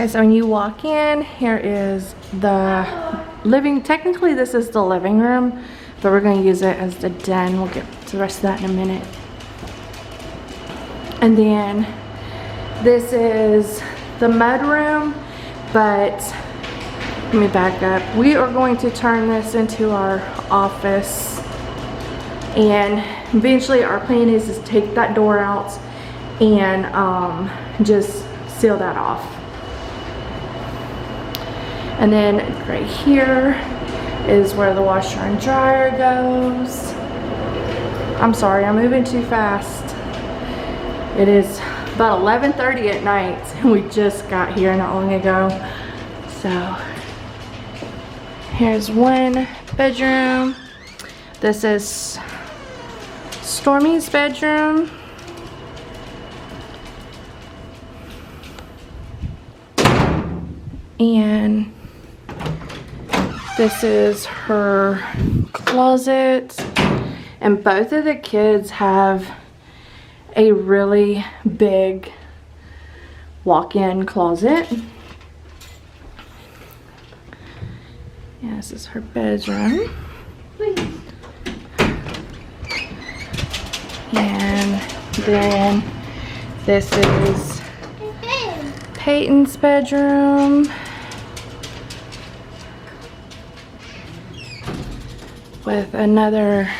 so when you walk in, here is the technically this is the living room, but we're going to use it as the den. We'll get to the rest of that in a minute. And then this is the mud room, but let me back up. We are going to turn this into our office, and eventually our plan is to take that door out and just seal that off. And then right here is where the washer and dryer goes. I'm sorry, I'm moving too fast. It is about 11:30 at night and we just got here not long ago. So here's one bedroom. This is Stormy's bedroom. And this is her closet. And both of the kids have a really big walk-in closet. Yeah, this is her bedroom. And then this is Peyton's bedroom with another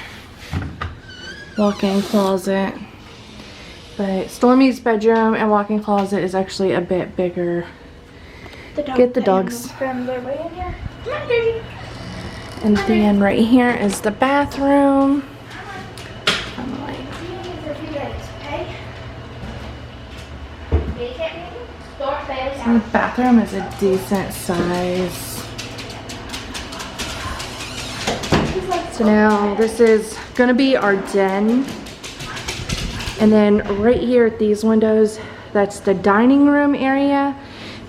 walk-in closet. But Stormy's bedroom and walk-in closet is actually a bit bigger. Get the dogs. And then right here is the bathroom. The bathroom is a decent size. So now this is gonna be our den. And then right here at these windows, that's the dining room area.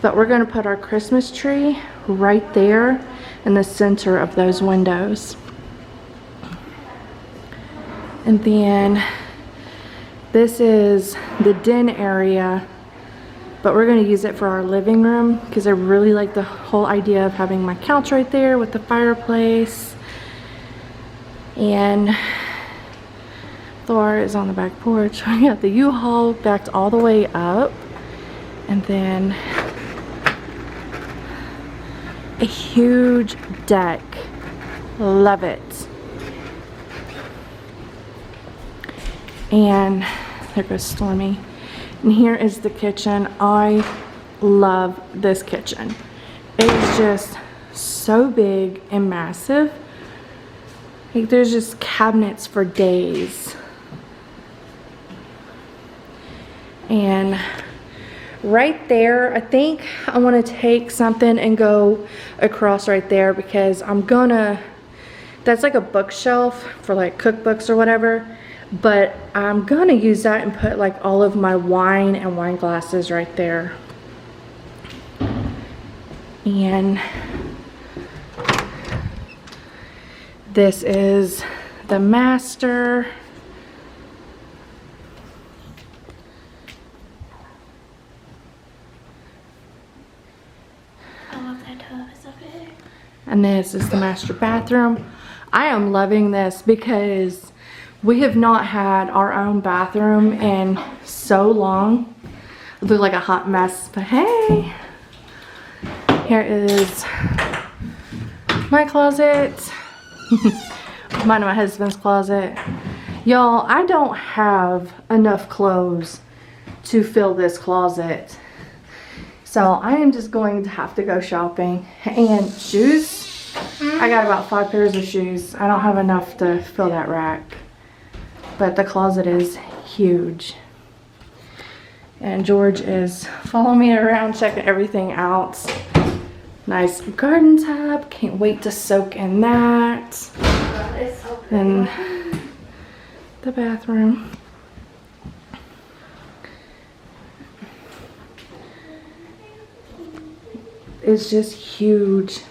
But we're gonna put our Christmas tree right there in the center of those windows. And then this is the den area, but we're gonna use it for our living room because I really like the whole idea of having my couch right there with the fireplace. And Thor is on the back porch. We got the U-Haul backed all the way up. And then a huge deck. Love it. And there goes Stormy. And here is the kitchen. I love this kitchen. It is just so big and massive. Like there's just cabinets for days. And right there, I think I want to take something and go across right there because that's like a bookshelf for like cookbooks or whatever. But I'm gonna use that and put like all of my wine and wine glasses right there. And this is the master. I love that tub, it's so big. And this is the master bathroom. I am loving this because we have not had our own bathroom in so long. It looked like a hot mess, but hey. Here is my closet. Mine and my husband's closet. Y'all, I don't have enough clothes to fill this closet. So I am just going to have to go shopping. And shoes, I got about 5 pairs of shoes. I don't have enough to fill that rack. But the closet is huge. And George is following me around, checking everything out. Nice garden tub. Can't wait to soak in that. And the bathroom. It's just huge.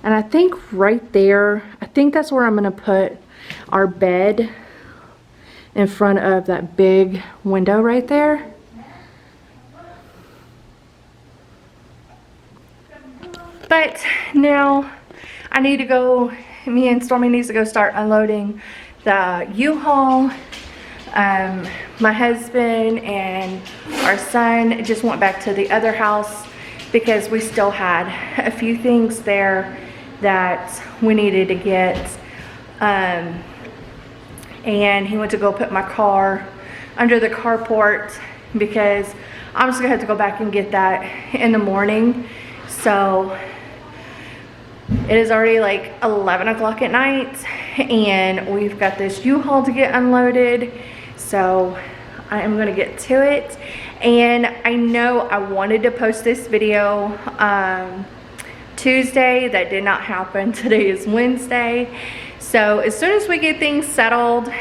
And I think right there, I think that's where I'm gonna put our bed. in front of that big window right there. But now I need to go, me and Stormy needs to go start unloading the U-Haul. My husband and our son just went back to the other house because we still had a few things there that we needed to get. And he went to go put my car under the carport because I'm just gonna have to go back and get that in the morning. So it is already like 11 o'clock at night and we've got this U-Haul to get unloaded. So I am gonna get to it. And I know I wanted to post this video Tuesday. That did not happen. Today is Wednesday. So as soon as we get things settled,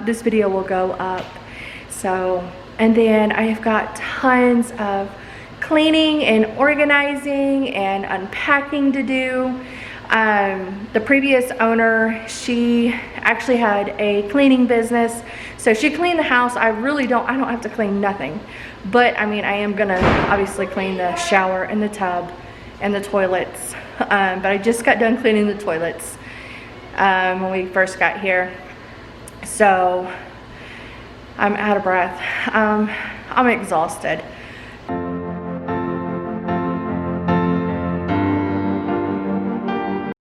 this video will go up. So, and then I have got tons of cleaning and organizing and unpacking to do. The previous owner, she actually had a cleaning business, so she cleaned the house. I don't have to clean nothing, but I mean I am gonna obviously clean the shower and the tub and the toilets, but I just got done cleaning the toilets when we first got here, so I'm out of breath. I'm exhausted.